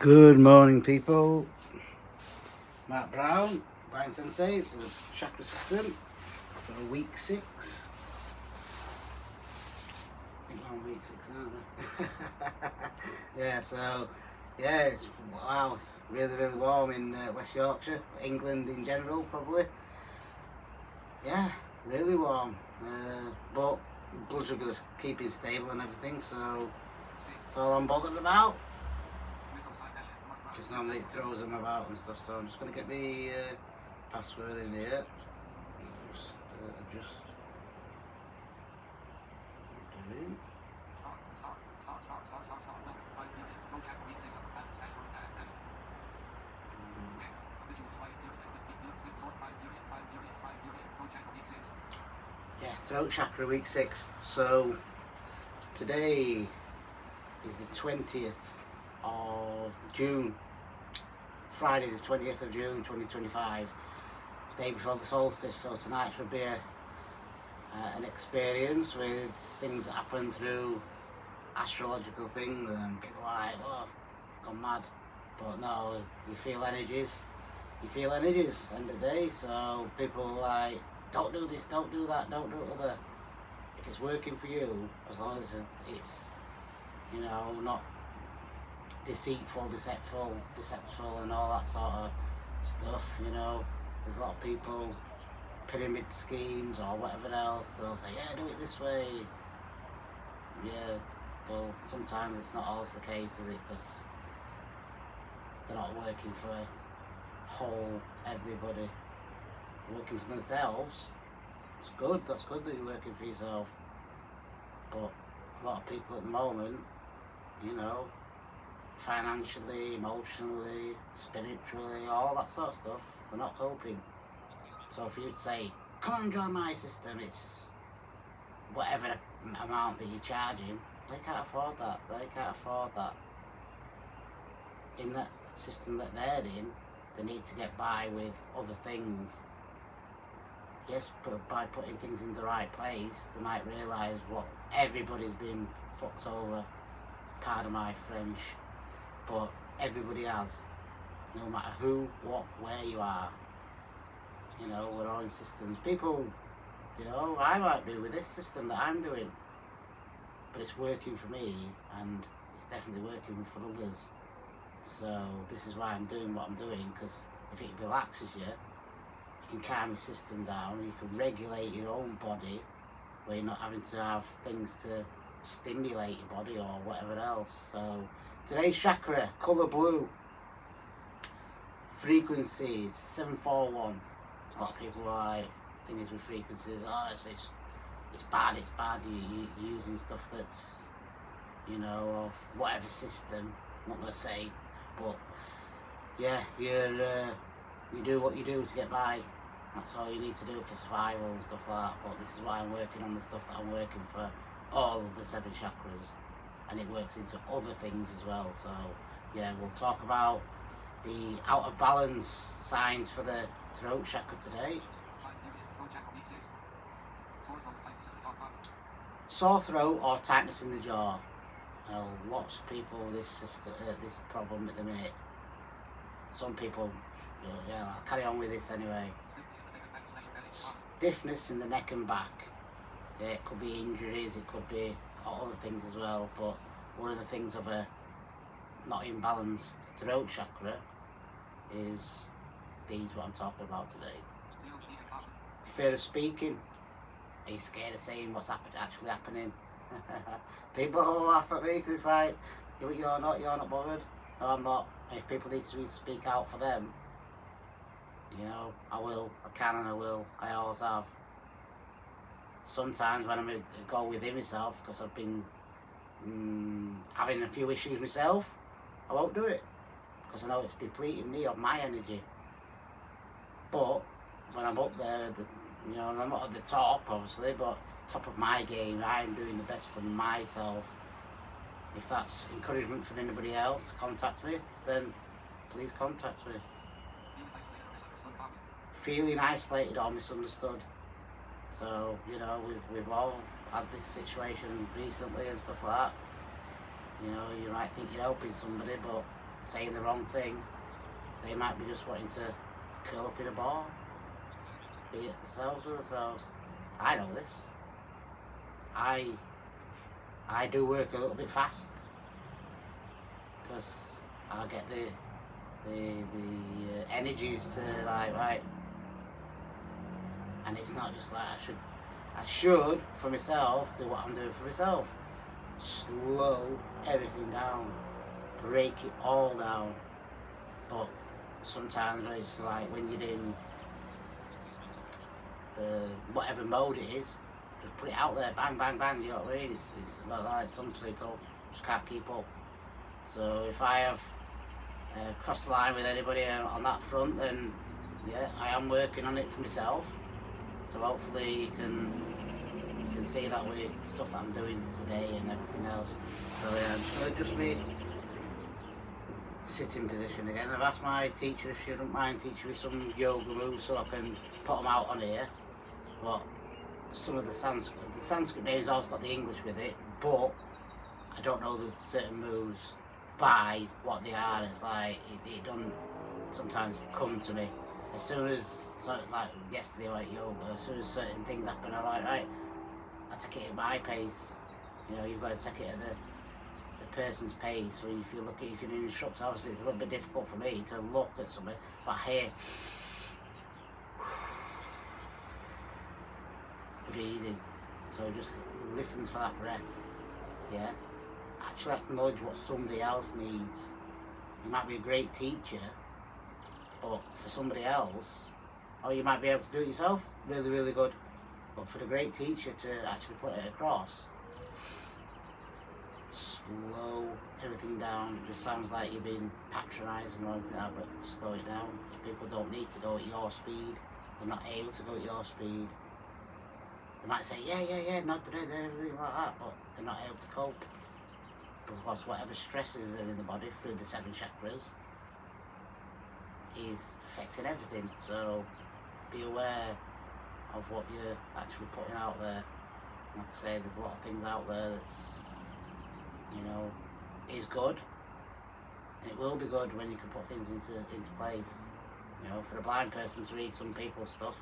Good morning, people. Matt Brown, Brian Sensei for the chakra system for week 6. I think we're on week 6, aren't we? It's really warm in West Yorkshire, England in general, probably. Yeah, really warm. But blood sugar's keeping stable and everything, so that's all I'm bothered about. Because normally it throws them about and stuff, so I'm just going to get the password in here. Just adjust. Yeah, throat chakra week 6. So today is the 20th of June. Friday the 20th of June 2025, day before the solstice, so tonight should be an experience with things that happen through astrological things, and people are like, oh, gone mad. But no, you feel energies end of the day, so people are like, don't do this, don't do that, don't do other. If it's working for you, as long as it's, not deceitful and all that sort of stuff, there's a lot of people, pyramid schemes or whatever else, they'll say, yeah, do it this way. Yeah, well, sometimes it's not always the case, is it? Because they're not working for everybody. They're working for themselves. It's good, that's good that you're working for yourself. But a lot of people at the moment, financially, emotionally, spiritually, all that sort of stuff, they're not coping. So for you to say, come and join my system, it's whatever amount that you're charging, they can't afford that. In that system that they're in, they need to get by with other things. Yes, but by putting things in the right place, they might realise what everybody's been fucked over, pardon my French, but everybody has, no matter who, what, where you are. We're all in systems. People, I might be with this system that I'm doing, but it's working for me, and it's definitely working for others. So this is why I'm doing what I'm doing, because if it relaxes you, you can calm your system down, you can regulate your own body, where you're not having to have things to stimulate your body or whatever else. So today's chakra, colour blue, frequencies 741. A lot of people are like, things with frequencies, it's bad, you're using stuff that's, of whatever system, I'm not going to say, but yeah, you do what you do to get by. That's all you need to do for survival and stuff like that. But this is why I'm working on the stuff that I'm working for all of the 7 chakras, and it works into other things as well. So yeah, we'll talk about the out of balance signs for the throat chakra today. Sore throat or tightness in the jaw. Lots of people with this problem at the minute. Some people, I'll carry on with this anyway. Stiffness in the neck and back. Yeah, it could be injuries, it could be other things as well, but one of the things of a not imbalanced throat chakra is what I'm talking about today. Fear of speaking. Are you scared of saying what's actually happening? People laugh at me because it's like, you're not bothered. No, I'm not. If people need to speak out for them, I will, I can and I will, I always have. Sometimes when I'm going to go within myself, because I've been having a few issues myself, I won't do it, because I know it's depleting me of my energy. But when I'm up there, I'm not at the top obviously, but top of my game, I'm doing the best for myself. If that's encouragement for anybody else to contact me, then please contact me. Feeling isolated or misunderstood. So, we've all had this situation recently and stuff like that. You might think you're helping somebody, but saying the wrong thing. They might be just wanting to curl up in a ball, be it themselves with themselves. I know this. I do work a little bit fast because I'll get the energies to like, right, and it's not just like I should for myself do what I'm doing for myself. Slow everything down, break it all down. But sometimes it's like when you're in whatever mode it is, just put it out there, bang, bang, bang. You know what I mean? It's not like some people just can't keep up. So if I have crossed the line with anybody on that front, then yeah, I am working on it for myself. So hopefully you can see that with stuff that I'm doing today and everything else. So yeah, I'm just gonna just be sitting position again. I've asked my teacher if she wouldn't mind teaching me some yoga moves so I can put them out on here. But some of the Sanskrit names also got the English with it, but I don't know the certain moves by what they are. It's like it doesn't sometimes come to me as soon as, so like yesterday like yoga, as soon as certain things happen I'm like, right, I take it at my pace. You know, you've got to take it at the person's pace. Or if you're an instructor, obviously it's a little bit difficult for me to look at something, but I hear breathing, so just listens for that breath. Yeah, actually acknowledge what somebody else needs. You might be a great teacher, but for somebody else, or you might be able to do it yourself really, really good, but for the great teacher to actually put it across, slow everything down. It just sounds like you're being patronising or anything like that, but slow it down. People don't need to go at your speed. They're not able to go at your speed. They might say, yeah, not today, everything like that, but they're not able to cope. Because whatever stresses are in the body through the 7 chakras is affecting everything. So be aware of what you're actually putting out there. Like I say, there's a lot of things out there that's, you know, is good, and it will be good when you can put things into place. You know, for the blind person to read some people's stuff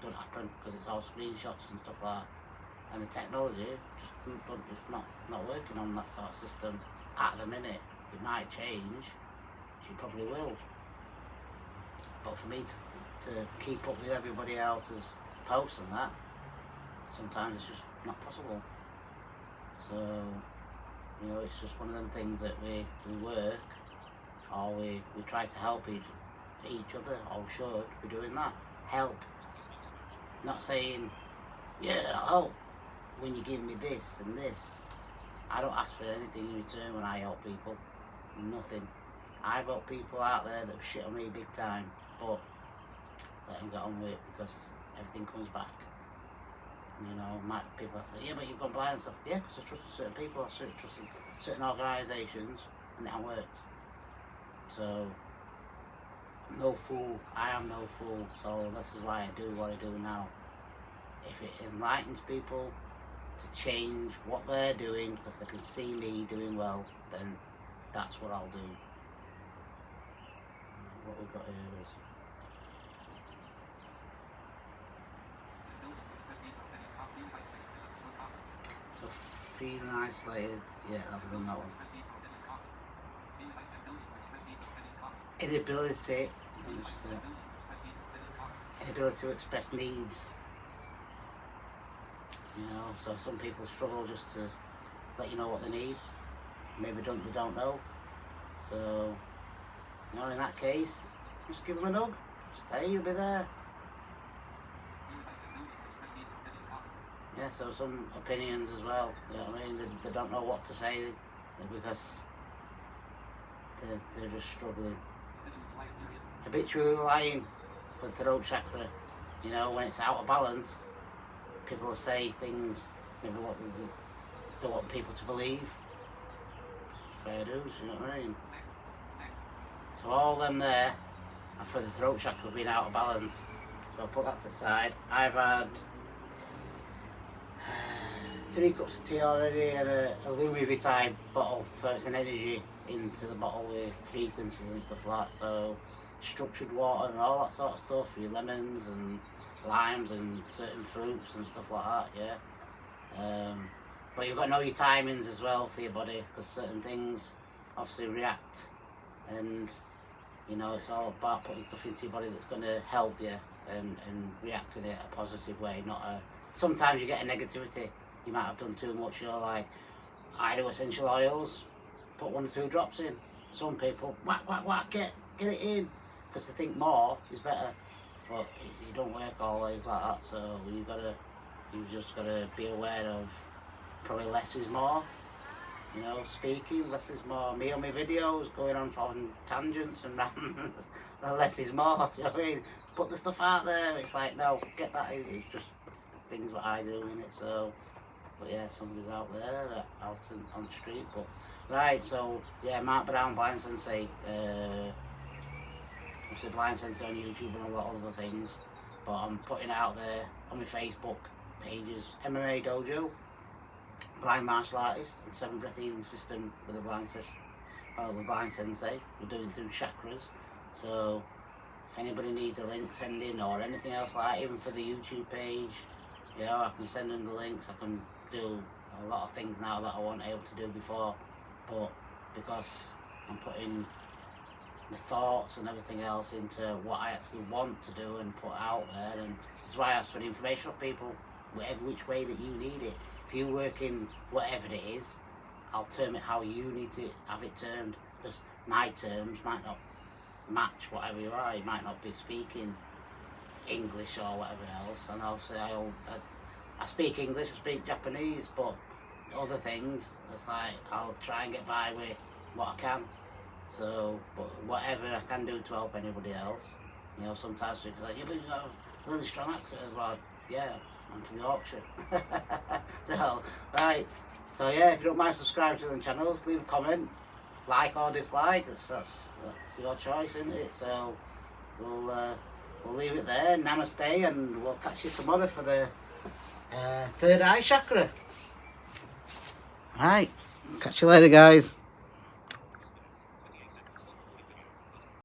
don't happen because it's all screenshots and stuff like that, and the technology just not working on that sort of system at the minute. It might change, she probably will, but for me to keep up with everybody else's posts and that, sometimes it's just not possible. So, you know, it's just one of them things that we work, or we try to help each other, or should be doing that. Help. Not saying, yeah, I'll help when you give me this and this. I don't ask for anything in return when I help people. Nothing. I've got people out there that shit on me big time, but let them get on with it because everything comes back. You know, people that say, yeah, but you've gone blind and stuff. Yeah, because I trusted certain people, I trusted certain organisations, and it worked. So, no fool. I am no fool. So this is why I do what I do now. If it enlightens people to change what they're doing because they can see me doing well, then that's what I'll do. What we've got here is... So feeling isolated, yeah, that was on that one. Inability to express needs. You know, so some people struggle just to let you know what they need. Maybe they don't know. So, you know, in that case, just give them a hug. Just say you'll be there. Yeah, so some opinions as well. You know what I mean? They don't know what to say because they're just struggling. Habitually lying for the throat chakra. You know, when it's out of balance, people will say things, maybe what they want people to believe. Fair dues, you know what I mean? So all them there are for the throat chakra being out of balance. So I'll put that to the side. I've had 3 cups of tea already and a Louis Vuitton bottle, so it's an energy. into the bottle with frequencies and stuff like that. So structured water and all that sort of stuff, your lemons and limes and certain fruits and stuff like that, yeah. But you've got to know your timings as well for your body, because certain things obviously react, and you know, it's all about putting stuff into your body that's going to help you and react in it a positive way, not a... Sometimes you get a negativity, you might have done too much. You're like, I do essential oils, put 1 or 2 drops in. Some people, whack, whack, whack, get it in, because they think more is better. But it don't work always like that, so you've just got to be aware of probably less is more. You know, speaking, less is more. Me on my videos, going on tangents and rants, less is more. You know what I mean? Put the stuff out there. It's like, no, get that. It's just things what I do in it. So, but yeah, somebody's out there, out on the street. But right, so yeah, Mark Brown, Blind Sensei. Obviously, Blind Sensei on YouTube and a lot of other things. But I'm putting it out there on my Facebook pages. MMA Dojo, Blind Martial Artist, and 7 Breath Healing System with a Blind Sensei. We're doing through chakras. So if anybody needs a link, send in, or anything else like that, even for the YouTube page, you know, I can send them the links. I can do a lot of things now that I wasn't able to do before, but because I'm putting the thoughts and everything else into what I actually want to do and put out there, and this is why I ask for the information of people, whatever which way that you need it. If you work in whatever it is, I'll term it how you need to have it termed, because my terms might not match whatever you are. You might not be speaking English or whatever else, and obviously I speak English, I speak Japanese, but other things, it's like I'll try and get by with what I can. So, but whatever I can do to help anybody else, you know, sometimes people say, yeah, but you've got a really strong accent. Well, yeah, I'm from Yorkshire. So, right, so yeah, if you don't mind subscribing to the channels, leave a comment, like or dislike, that's your choice, isn't it? So, we'll leave it there. Namaste, and we'll catch you tomorrow for the third eye chakra. Right, catch you later, guys.